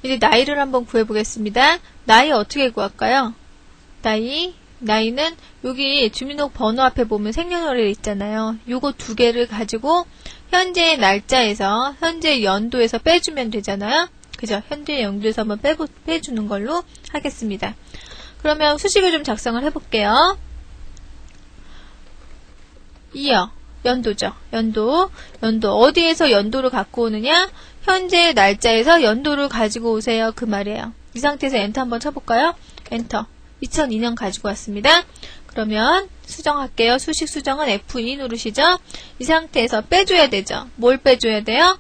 이제 나이를 한번 구해보겠습니다. 나이 어떻게 구할까요? 나이는 여기 주민등록번호 앞에 보면 생년월일 있잖아요. 요거 두 개를 가지고 현재 날짜에서 현재 연도에서 빼주면 되잖아요. 그죠? 현재 연도에서 한번 빼주는 걸로 하겠습니다. 그러면 수식을 좀 작성을 해볼게요. 이어 연도죠. 연도 어디에서 연도를 갖고 오느냐? 현재 날짜에서 연도를 가지고 오세요. 그 말이에요. 이 상태에서 엔터 한번 쳐볼까요? 엔터. 2002년 가지고 왔습니다. 그러면 수정할게요. 수식 수정은 F2 누르시죠. 이 상태에서 빼줘야 되죠. 뭘 빼줘야 돼요?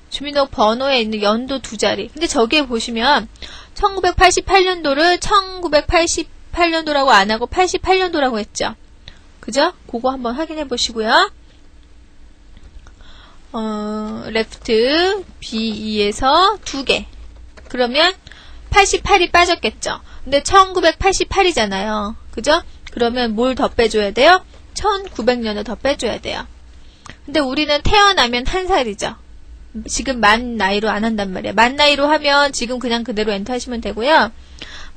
주민등록 번호에 있는 연도 두 자리. 근데 저기에 보시면 1988년도를 1988년도라고 안 하고 88년도라고 했죠. 그죠? 그거 한번 확인해 보시고요. 레프트 B2에서 두 개. 그러면 88이 빠졌겠죠. 근데 1988이잖아요. 그죠? 그러면 뭘 더 빼줘야 돼요? 1900년을 더 빼줘야 돼요. 근데 우리는 태어나면 한 살이죠. 지금 만 나이로 안 한단 말이에요. 만 나이로 하면 지금 그냥 그대로 엔터 하시면 되고요.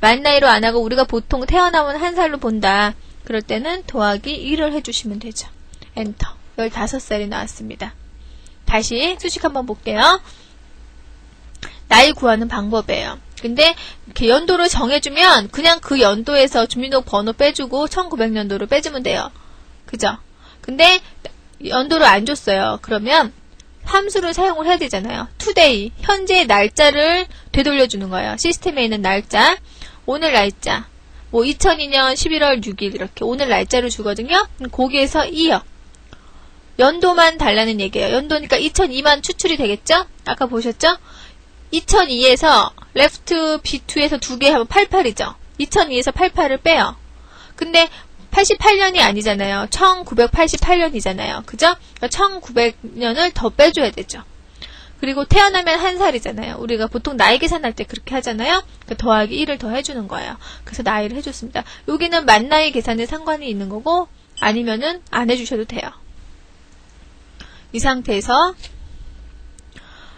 만 나이로 안 하고 우리가 보통 태어나면 한 살로 본다. 그럴 때는 더하기 1을 해주시면 되죠. 엔터. 15살이 나왔습니다. 다시 수식 한번 볼게요. 나이 구하는 방법이에요. 근데 이렇게 연도를 정해주면 그냥 그 연도에서 주민등록 번호 빼주고 1900년도를 빼주면 돼요. 그죠? 근데 연도를 안 줬어요. 그러면 함수를 사용을 해야 되잖아요. today, 현재 날짜를 되돌려주는 거예요. 시스템에 있는 날짜, 오늘 날짜, 뭐 2002년 11월 6일 이렇게 오늘 날짜를 주거든요. 거기에서 이어. 연도만 달라는 얘기예요. 연도니까 2002만 추출이 되겠죠? 아까 보셨죠? 2002에서 left B2에서 두 개 하면 88이죠. 2002에서 88을 빼요. 근데 88년이 아니잖아요. 1988년이잖아요. 그죠? 그러니까 1900년을 더 빼줘야 되죠. 그리고 태어나면 한 살이잖아요. 우리가 보통 나이 계산할 때 그렇게 하잖아요. 그러니까 더하기 1을 더 해주는 거예요. 그래서 나이를 해줬습니다. 여기는 만 나이 계산에 상관이 있는 거고 아니면은 안 해주셔도 돼요. 이 상태에서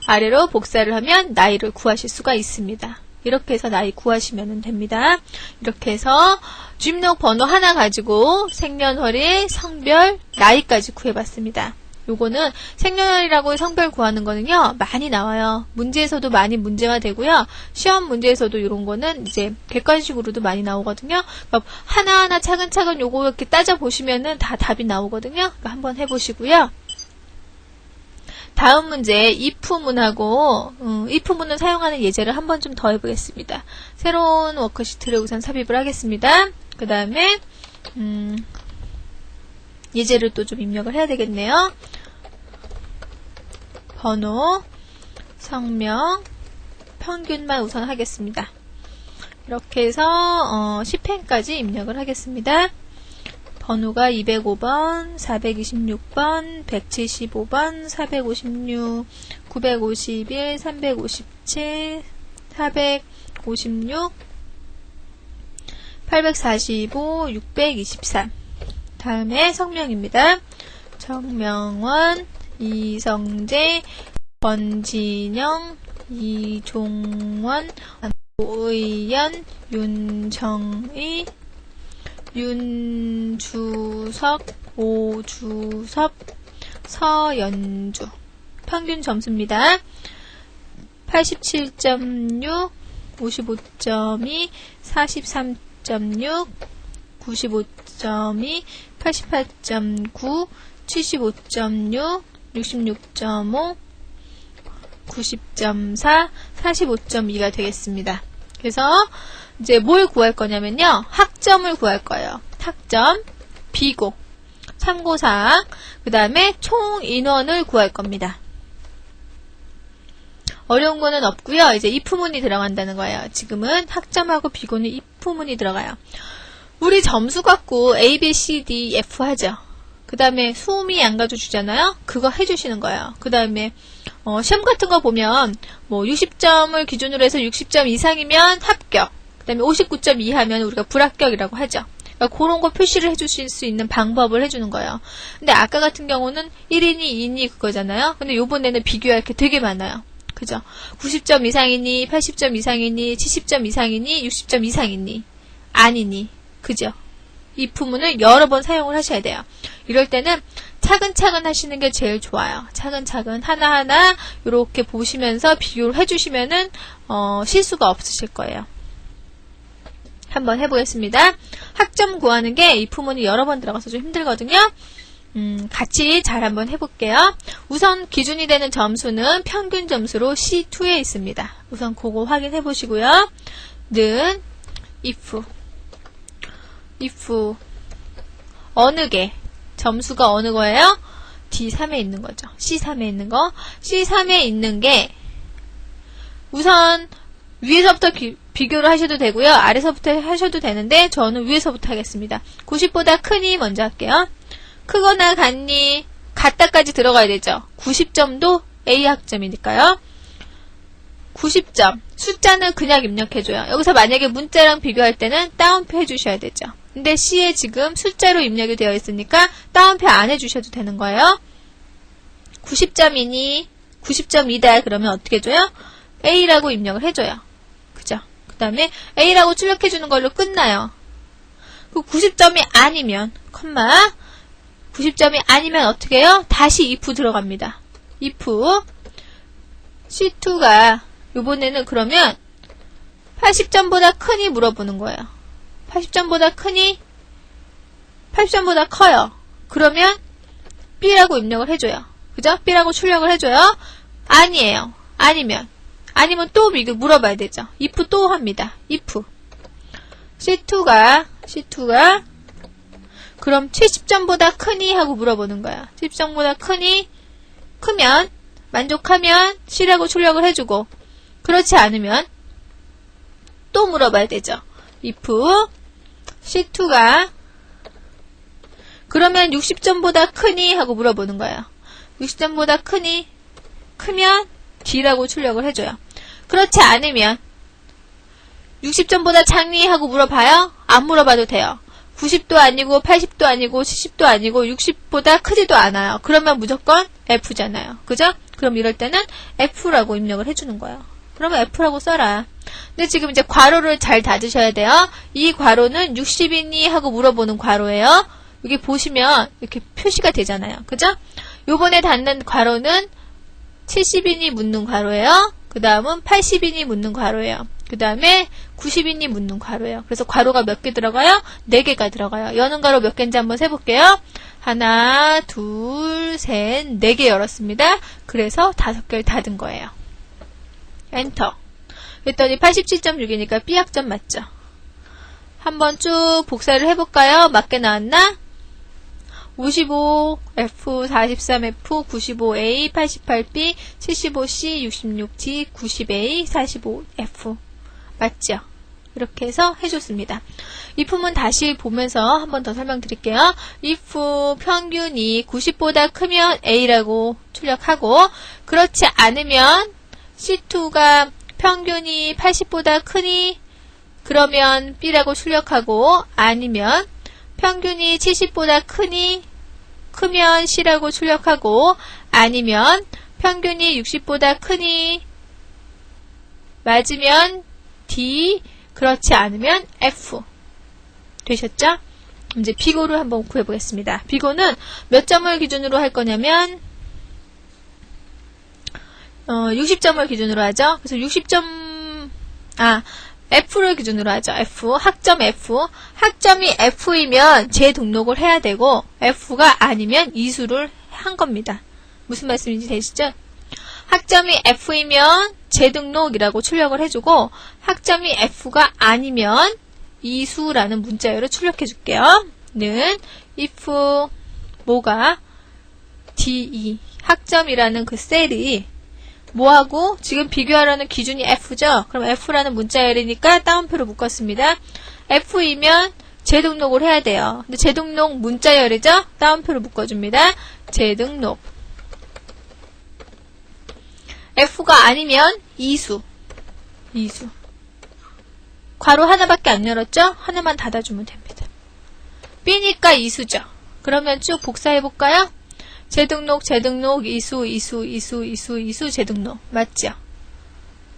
아래로 복사를 하면 나이를 구하실 수가 있습니다. 이렇게 해서 나이 구하시면 됩니다. 이렇게 해서 주민등록 번호 하나 가지고 생년월일, 성별, 나이까지 구해봤습니다. 요거는 생년월일이라고 성별 구하는 거는요, 많이 나와요. 문제에서도 많이 문제가 되고요. 시험 문제에서도 이런 거는 이제 객관식으로도 많이 나오거든요. 그러니까 하나하나 차근차근 요거 이렇게 따져보시면은 다 답이 나오거든요. 그러니까 한번 해보시고요. 다음 문제 if문하고 if문을 사용하는 예제를 한번 좀 더 해보겠습니다. 새로운 워크시트를 우선 삽입을 하겠습니다. 그 다음에 예제를 또 좀 입력을 해야 되겠네요. 번호, 성명, 평균만 우선 하겠습니다. 이렇게 해서 10펜까지 입력을 하겠습니다. 번호가 205번, 426번, 175번, 456, 951, 357, 456, 845, 623. 다음에 성명입니다. 정명원, 이성재, 권진영, 이종원, 오의연, 윤정의, 윤주석, 오주섭, 서연주. 평균 점수입니다. 87.6, 55.2, 43.6, 95.2, 88.9, 75.6, 66.5, 90.4, 45.2가 되겠습니다. 그래서 이제 뭘 구할 거냐면요. 학점을 구할 거예요. 학점, 비고, 참고사항, 그 다음에 총 인원을 구할 겁니다. 어려운 거는 없고요. 이제 if문이 들어간다는 거예요. 지금은 학점하고 비고는 if문이 들어가요. 우리 점수 갖고 A, B, C, D, F 하죠. 그 다음에 수미 양가주 주잖아요. 그거 해주시는 거예요. 그 다음에 시험 같은 거 보면 뭐 60점을 기준으로 해서 60점 이상이면 합격, 그 다음에 59점 이하면 우리가 불합격이라고 하죠. 그러니까 그런 거 표시를 해주실 수 있는 방법을 해주는 거예요. 근데 아까 같은 경우는 1인이 2인이 그거잖아요. 근데 요번에는 비교할 게 되게 많아요. 그죠? 90점 이상이니, 80점 이상이니, 70점 이상이니, 60점 이상이니, 아니니, 그죠? if문을 여러 번 사용을 하셔야 돼요. 이럴 때는 차근차근 하시는 게 제일 좋아요. 차근차근 하나하나 이렇게 보시면서 비교를 해주시면은 실수가 없으실 거예요. 한번 해보겠습니다. 학점 구하는 게 if문이 여러 번 들어가서 좀 힘들거든요. 같이 잘 한번 해볼게요. 우선 기준이 되는 점수는 평균 점수로 C2에 있습니다. 우선 그거 확인해 보시고요. 는 if 어느 게 점수가 어느 거예요? D3에 있는 거죠. C3에 있는 거. C3에 있는 게 우선 위에서부터 비교를 하셔도 되고요. 아래서부터 하셔도 되는데 저는 위에서부터 하겠습니다. 90보다 크니 먼저 할게요. 크거나 같니? 같다까지 들어가야 되죠. 90점도 A 학점이니까요. 90점. 숫자는 그냥 입력해줘요. 여기서 만약에 문자랑 비교할 때는 따옴표 해주셔야 되죠. 근데 C에 지금 숫자로 입력이 되어 있으니까 따옴표 안 해주셔도 되는 거예요. 90점이니 90점이다 그러면 어떻게 줘요? A라고 입력을 해줘요. 그죠? 그 다음에 A라고 출력해주는 걸로 끝나요. 그 90점이 아니면 90점이 아니면 어떻게 해요? 다시 if 들어갑니다. if C2가 요번에는 그러면 80점보다 크니 물어보는 거예요. 80점보다 크니? 80점보다 커요. 그러면 B라고 입력을 해줘요. 그죠? B라고 출력을 해줘요. 아니에요. 아니면 또 물어봐야 되죠. if 또 합니다. if C2가 그럼 70점보다 크니? 하고 물어보는 거예요. 70점보다 크니? 크면 만족하면 C라고 출력을 해주고 그렇지 않으면 또 물어봐야 되죠. if C2가 그러면 60점보다 크니? 하고 물어보는 거예요. 60점보다 크니? 크면 D라고 출력을 해줘요. 그렇지 않으면 60점보다 작니? 하고 물어봐요? 안 물어봐도 돼요. 90도 아니고 80도 아니고 70도 아니고 60보다 크지도 않아요. 그러면 무조건 F잖아요. 그죠? 그럼 이럴 때는 F라고 입력을 해주는 거예요. 그러면 F라고 써라. 근데 지금 이제 괄호를 잘 닫으셔야 돼요. 이 괄호는 60이니? 하고 물어보는 괄호예요. 여기 보시면 이렇게 표시가 되잖아요. 그죠? 요번에 닫는 괄호는 70이니? 묻는 괄호예요. 그 다음은 80이니? 묻는 괄호예요. 그 다음에 90이니? 묻는 괄호예요. 그래서 괄호가 몇 개 들어가요? 4개가 들어가요. 여는 괄호 몇 개인지 한번 세볼게요. 하나, 둘, 셋, 4개 열었습니다. 그래서 5개를 닫은 거예요. 엔터. 그랬더니 87.6이니까 B학점 맞죠? 한번 쭉 복사를 해볼까요? 맞게 나왔나? 55, F, 43F, 95A, 88B, 75C, 66D, 90A, 45F. 맞죠? 이렇게 해서 해줬습니다. if문 다시 보면서 한 번 더 설명드릴게요. if 평균이 90보다 크면 A라고 출력하고 그렇지 않으면 C2가 평균이 80보다 크니? 그러면 B라고 출력하고 아니면 평균이 70보다 크니? 크면 C라고 출력하고 아니면 평균이 60보다 크니? 맞으면 D, 그렇지 않으면 F. 되셨죠? 이제 비고를 한번 구해보겠습니다. 비고는 몇 점을 기준으로 할 거냐면 60점을 기준으로 하죠. 그래서 60점 F를 기준으로 하죠. F, 학점 F. 학점이 F이면 재등록을 해야 되고 F가 아니면 이수를 한 겁니다. 무슨 말씀인지 되시죠? 학점이 F이면 재등록이라고 출력을 해주고 학점이 F가 아니면 이수라는 문자열을 출력해 줄게요. 는 if 뭐가 DE 학점이라는 그 셀이 뭐하고 지금 비교하라는 기준이 F죠? 그럼 F라는 문자열이니까 따옴표로 묶었습니다. F이면 재등록을 해야 돼요. 근데 재등록 문자열이죠? 따옴표로 묶어줍니다. 재등록 F가 아니면 이수 괄호 하나밖에 안 열었죠? 하나만 닫아주면 됩니다. B니까 이수죠. 그러면 쭉 복사해볼까요? 재등록, 이수, 재등록. 맞죠?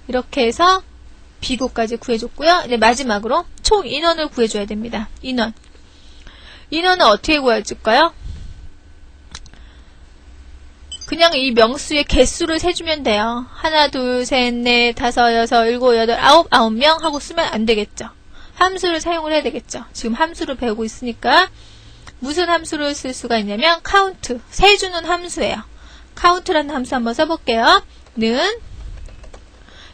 이렇게 해서 비고까지 구해줬고요. 이제 마지막으로 총 인원을 구해줘야 됩니다. 인원은 어떻게 구해줄까요? 그냥 이 명수의 개수를 세주면 돼요. 하나, 둘, 셋, 넷, 다섯, 여섯, 일곱, 여덟, 아홉 명 하고 쓰면 안 되겠죠. 함수를 사용을 해야 되겠죠. 지금 함수를 배우고 있으니까 무슨 함수를 쓸 수가 있냐면 count, 세주는 함수예요. count라는 함수 한번 써볼게요. 는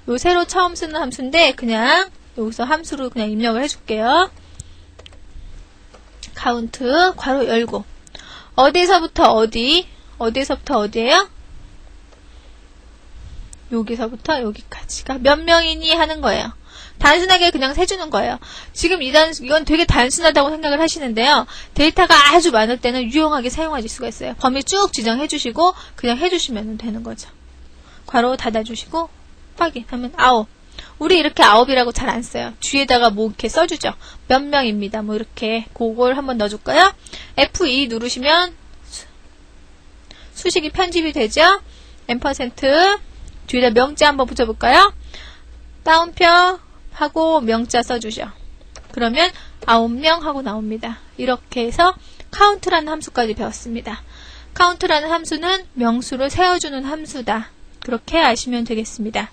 요 새로 처음 쓰는 함수인데 그냥 여기서 함수로 그냥 입력을 해줄게요. count 괄호 열고 어디서부터 어디예요? 여기서부터 여기까지가 몇 명이니 하는 거예요. 단순하게 그냥 세주는 거예요. 지금 이건 되게 단순하다고 생각을 하시는데요. 데이터가 아주 많을 때는 유용하게 사용하실 수가 있어요. 범위 쭉 지정해 주시고 그냥 해주시면 되는 거죠. 괄호 닫아주시고 확인하면 9. 우리 이렇게 9이라고 잘 안 써요. 뒤에다가 뭐 이렇게 써주죠. 몇 명입니다. 뭐 이렇게 그걸 한번 넣어줄까요? F2 누르시면 수식이 편집이 되죠. %, 뒤에다 명자 한번 붙여볼까요? 따옴표 하고 명자 써주죠. 그러면 9명 하고 나옵니다. 이렇게 해서 count라는 함수까지 배웠습니다. count라는 함수는 명수를 세워주는 함수다. 그렇게 아시면 되겠습니다.